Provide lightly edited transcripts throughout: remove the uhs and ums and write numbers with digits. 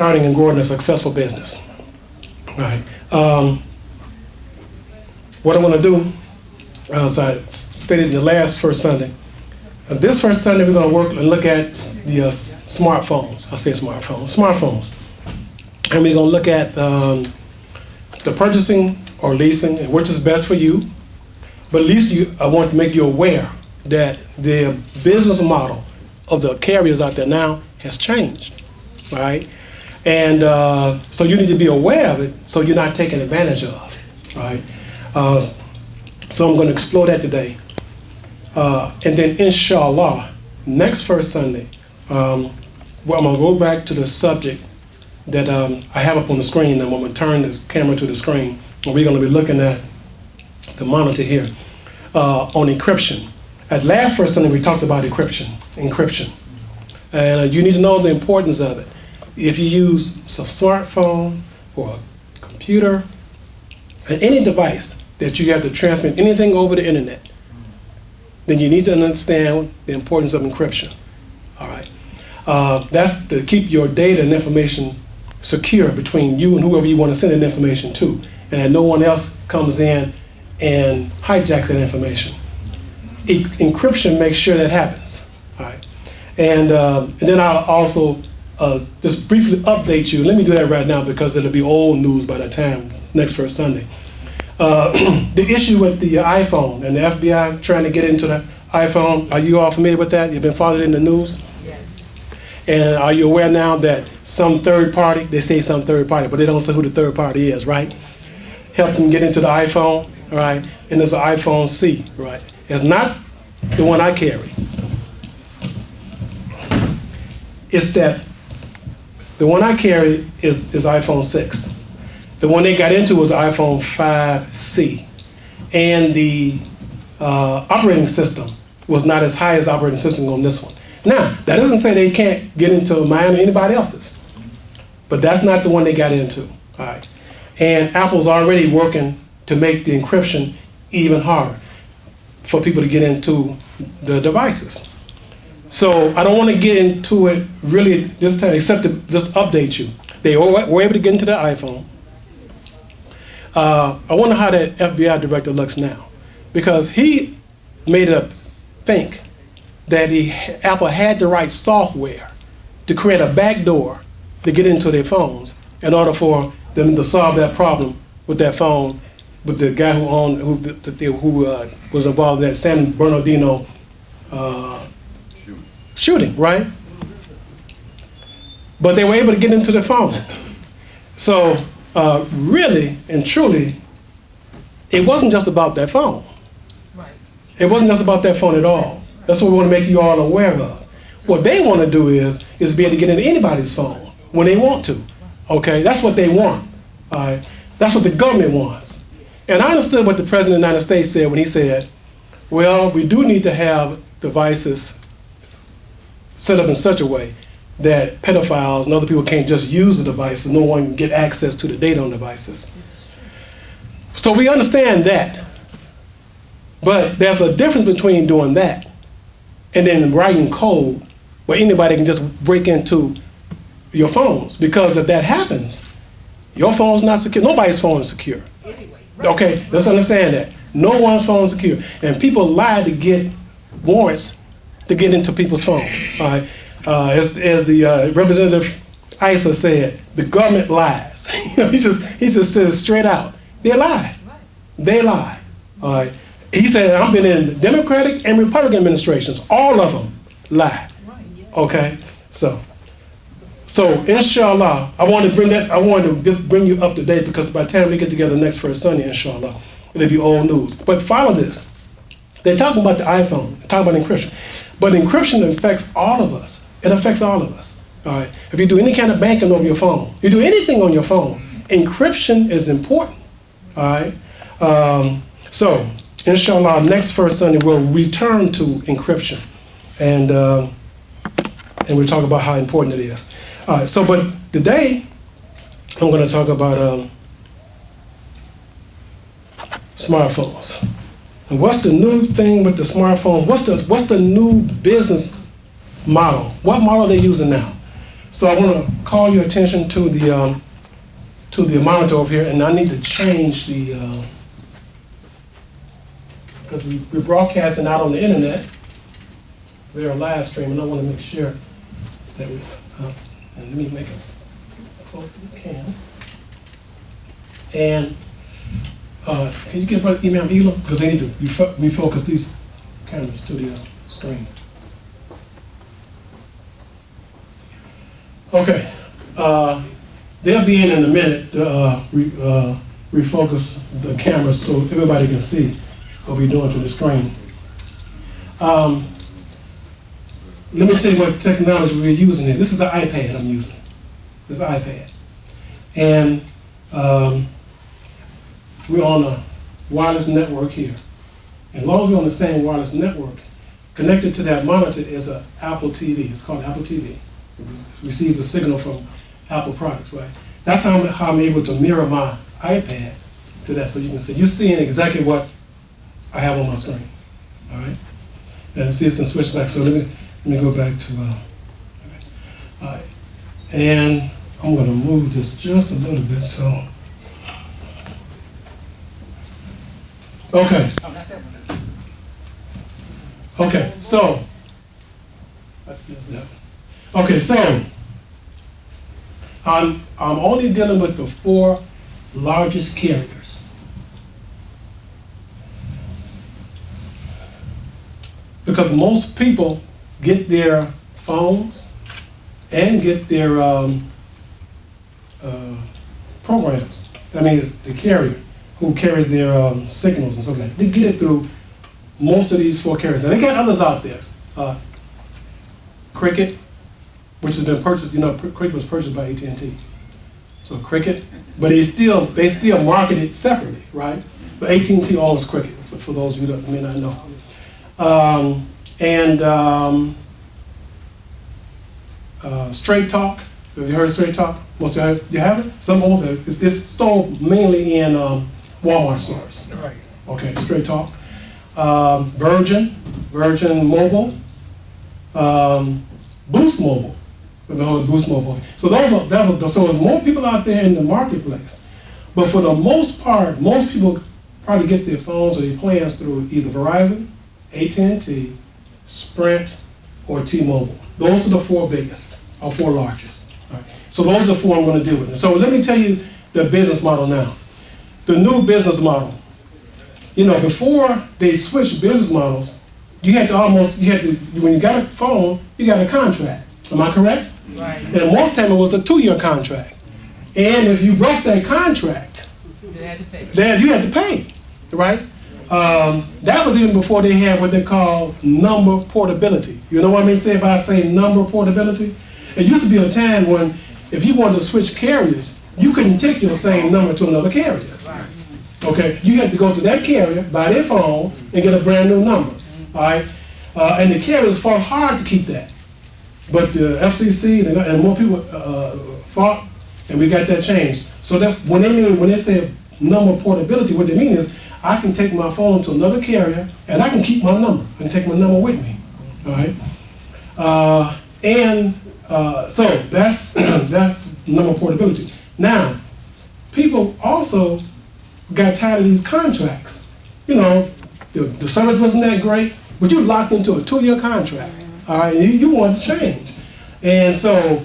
starting and growing a successful business. All right. What I'm going to do, as I stated in the last first Sunday, this first Sunday we're going to work and look at the smartphones. I say smartphones. And we're going to look at the purchasing or leasing, and which is best for you. But at least I want to make you aware that the business model of the carriers out there now has changed, all right? And so you need to be aware of it so you're not taken advantage of, right? So I'm going to explore that today. And then inshallah, next first Sunday, I'm going to go back to the subject that I have up on the screen. I'm going to turn the camera to the screen, and we're going to be looking at the monitor here on encryption. At last first Sunday, we talked about encryption. And you need to know the importance of it. If you use a smartphone or a computer, and any device that you have to transmit anything over the internet, then you need to understand the importance of encryption. All right. That's to keep your data and information secure between you and whoever you want to send that information to, and no one else comes in and hijacks that information. Encryption makes sure that happens. All right. And then I'll also just briefly update you. Let me do that right now because it'll be old news by the time next first Sunday. The issue with the iPhone and the FBI trying to get into the iPhone, are you all familiar with that? You've been following it in the news? Yes. And are you aware now that some third party, they say some third party, but they don't say who the third party is, right? Helped them get into the iPhone, all right? And there's an iPhone C, right? It's not the one I carry. It's that the one I carry is iPhone 6. The one they got into was the iPhone 5C. And the operating system was not as high as operating system on this one. Now, that doesn't say they can't get into mine or anybody else's. But that's not the one they got into. All right. And Apple's already working to make the encryption even harder for people to get into the devices. So I don't want to get into it really this time, except to just update you. They were able to get into the iPhone. I wonder how that FBI director looks now, because he made it think that Apple had the right software to create a backdoor to get into their phones in order for them to solve that problem with that phone, with the guy who was involved in that San Bernardino shooting, right? But they were able to get into the phone. So really and truly, it wasn't just about that phone. Right. It wasn't just about that phone at all. That's what we want to make you all aware of. What they want to do is be able to get into anybody's phone when they want to. Okay, that's what they want. All right, that's what the government wants. And I understood what the President of the United States said when he said, well, we do need to have devices set up in such a way that pedophiles and other people can't just use the device and no one can get access to the data on devices. So we understand that. But there's a difference between doing that and then writing code where anybody can just break into your phones. Because if that happens, your phone's not secure. Nobody's phone is secure. Okay, let's understand that. No one's phone is secure. And people lie to get warrants to get into people's phones. All right? As the representative Isa said, the government lies. he just said it straight out. They lie. They lie. All right. He said, I've been in Democratic and Republican administrations. All of them lie. Okay. So inshallah, I wanted to just bring you up to date, because by the time we get together next first Sunday, inshallah, it'll be old news. But follow this. They're talking about the iPhone, they're talking about encryption. But encryption affects all of us. It affects all of us. All right. If you do any kind of banking over your phone, you do anything on your phone, encryption is important. All right. So, inshallah, next first Sunday we'll return to encryption, and we'll talk about how important it is. All right. So, but today I'm going to talk about smartphones. And what's the new thing with the smartphones? What's the new business model? What model are they using now? So I want to call your attention to the monitor over here, and I need to change the, because we're broadcasting out on the internet. We're a live stream, and I want to make sure that we, and let me make it as close as I can. And can you give an email to Elam? Because they need to refocus these cameras to the screen. Okay. They'll be in a minute to refocus the cameras so everybody can see what we're doing to the screen. Let me tell you what technology we're using here. This is the iPad I'm using. This is an iPad. And we're on a wireless network here. As long as we're on the same wireless network, connected to that monitor is an Apple TV. It's called Apple TV. It receives a signal from Apple products, right? That's how I'm able to mirror my iPad to that, so you can see. You're seeing exactly what I have on my screen, all right? And see, it's going to switch back. So let me go back to, all right. And I'm going to move this just a little bit, so. Okay. Okay, so. Okay, so. I'm only dealing with the 4 largest carriers. Because most people get their phones and get their programs. That means the carrier who carries their signals and stuff like that. They get it through most of these 4 carriers. And they got others out there. Cricket, which has been purchased, Cricket was purchased by AT&T. So Cricket, but they still market it separately, right? But AT&T owns Cricket, for those of you that may not know. Straight Talk, have you heard of Straight Talk? Most of you haven't? Some of them, it's sold mainly in Walmart stores. Right. Okay, Straight Talk. Virgin Mobile, Boost Mobile. Boost Mobile. So so there's more people out there in the marketplace. But for the most part, most people probably get their phones or their plans through either Verizon, AT&T, Sprint, or T-Mobile. Those are the 4 biggest, or 4 largest. Right. So those are the 4 I'm going to deal with. So let me tell you the business model now. The new business model. Before they switched business models, you had to, when you got a phone, you got a contract. Am I correct? Right. And most time it was a 2-year contract. And if you broke that contract, You had to pay. then you had to pay, right? That was even before they had what they call number portability. You know what I mean say by saying number portability? It used to be a time when if you wanted to switch carriers, you couldn't take your same number to another carrier. Right. Okay, you had to go to that carrier, buy their phone, and get a brand new number. All right, and the carriers fought hard to keep that, but the FCC and more people fought, and we got that changed. So that's when they say number portability. What they mean is I can take my phone to another carrier, and I can keep my number and take my number with me. All right, so that's that's number portability. Now, people also got tired of these contracts. The service wasn't that great, but you locked into a 2-year contract. All right, and you wanted to change. And so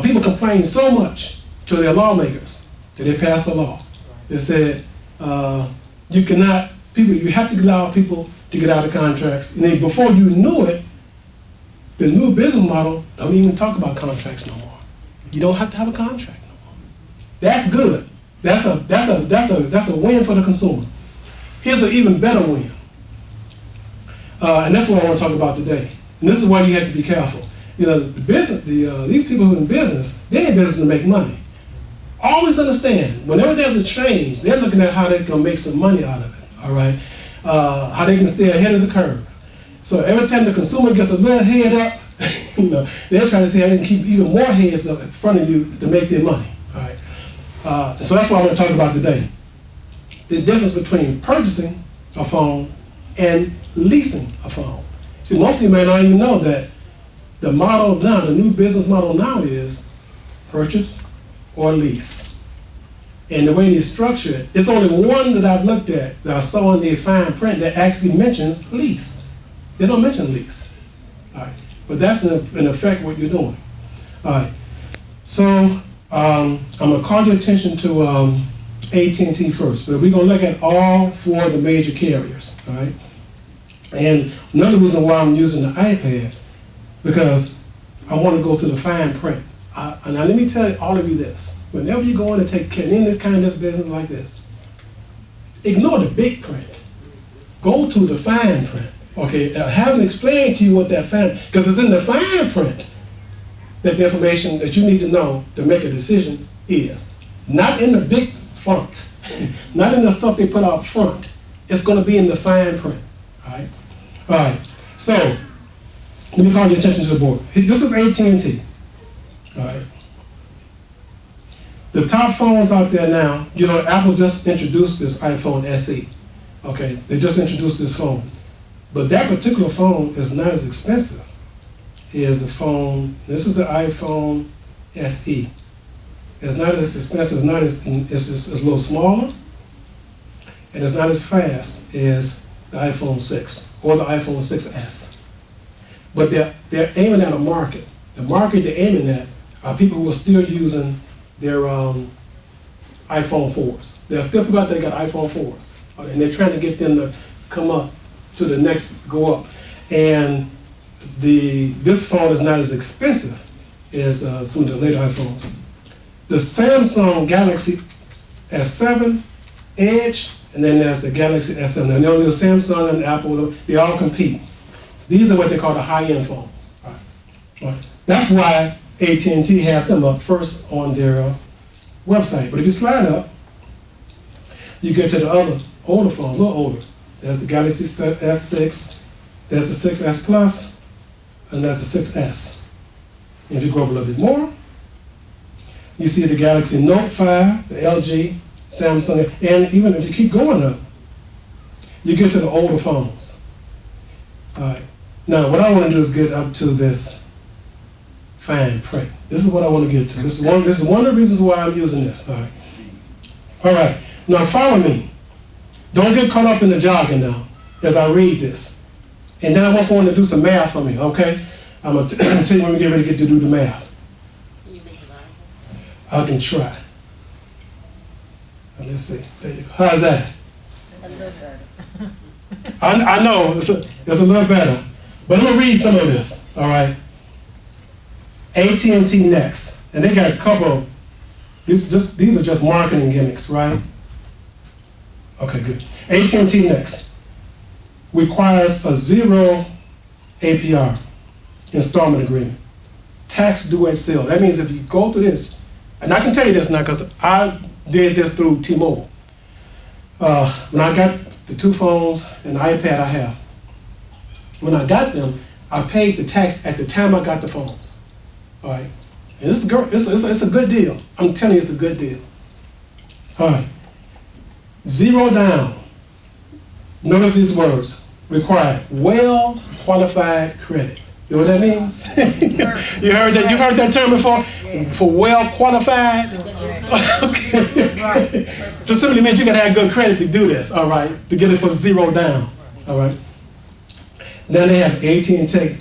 people complained so much to their lawmakers that they passed a law that said you have to allow people to get out of contracts. And then before you knew it, the new business model don't even talk about contracts no more. You don't have to have a contract no more. That's good. That's a win for the consumer. Here's an even better win. And that's what I want to talk about today. And this is why you have to be careful. These people who are in business, they're in business to make money. Always understand, whenever there's a change, they're looking at how they can make some money out of it, all right? How they can stay ahead of the curve. So every time the consumer gets a little head up, they're trying to see how they can keep even more heads up in front of you to make their money, all right? So that's what I want to talk about today. The difference between purchasing a phone and leasing a phone. See, most of you may not even know that the model now, the new business model now is purchase or lease. And the way they structure it, it's only one that I've looked at that I saw in the fine print that actually mentions lease. They don't mention lease. All right. But that's in effect what you're doing. All right. So I'm going to call your attention to AT&T first, but we're going to look at all four of the major carriers. All right. And another reason why I'm using the iPad, because I want to go to the fine print. Now let me tell all of you this. Whenever you go in and take care in this kind of this business like this, ignore the big print. Go to the fine print. Okay, have them explain to you what that fine, because it's in the fine print that the information that you need to know to make a decision is. Not in the big font, not in the stuff they put out front. It's going to be in the fine print. All right. All right. So let me call your attention to the board. This is AT&T. All right. The top phones out there now, you know, Apple just introduced this iPhone SE. Okay, they just introduced this phone. But that particular phone is not as expensive as the phone, this is the iPhone SE. It's not as expensive, it's just a little smaller, and it's not as fast as the iPhone 6 or the iPhone 6S. But they're aiming at a market. The market they're aiming at are people who are still using their iPhone 4s. There are still people out there that got iPhone 4s, and they're trying to get them to come up to the next, go up. And this phone is not as expensive as some of the later iPhones. The Samsung Galaxy S7 Edge, and then there's the Galaxy S7. And only Samsung and Apple, they all compete. These are what they call the high-end phones. All right. All right. That's why AT&T have them up first on their website. But if you slide up, you get to the other older phones, a little older. There's the Galaxy S6, there's the 6S Plus, and there's the 6S. And if you go up a little bit more, you see the Galaxy Note 5, the LG, Samsung, and even if you keep going up, you get to the older phones. All right. Now, what I want to do is get up to this fine print. This is what I want to get to. This is one of the reasons why I'm using this. All right. All right. Now, follow me. Don't get caught up in the jargon now as I read this. And then I want someone to do some math for me, okay? I'm going to tell you when we get ready to do the math. I can try. Now, let's see. There you go. How's that? A little better. I know. It's a little better. But I'm going to read some of this, all right? AT&T Next. And they got a couple. These are just marketing gimmicks, right? Okay, good. AT&T Next requires a 0 APR installment agreement. Tax due at sale. That means if you go through this, and I can tell you this now because I did this through T-Mobile. When I got the two phones and the iPad I have, when I got them, I paid the tax at the time I got the phones. All right. And it's a good deal. I'm telling you, it's a good deal. All right. 0 down. Notice these words. Required well-qualified credit. You know what that means? You heard that? You've heard that term before? Yeah. For well-qualified? Okay. Just simply means you got to have good credit to do this, all right? To get it for 0 down, all right? Then they have AT&T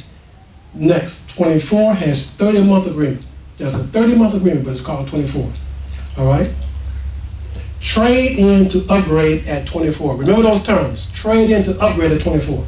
Next. 24 has 30-month agreement. There's a 30-month agreement, but it's called 24, all right? Trade in to upgrade at 24. Remember those terms. Trade in to upgrade at 24.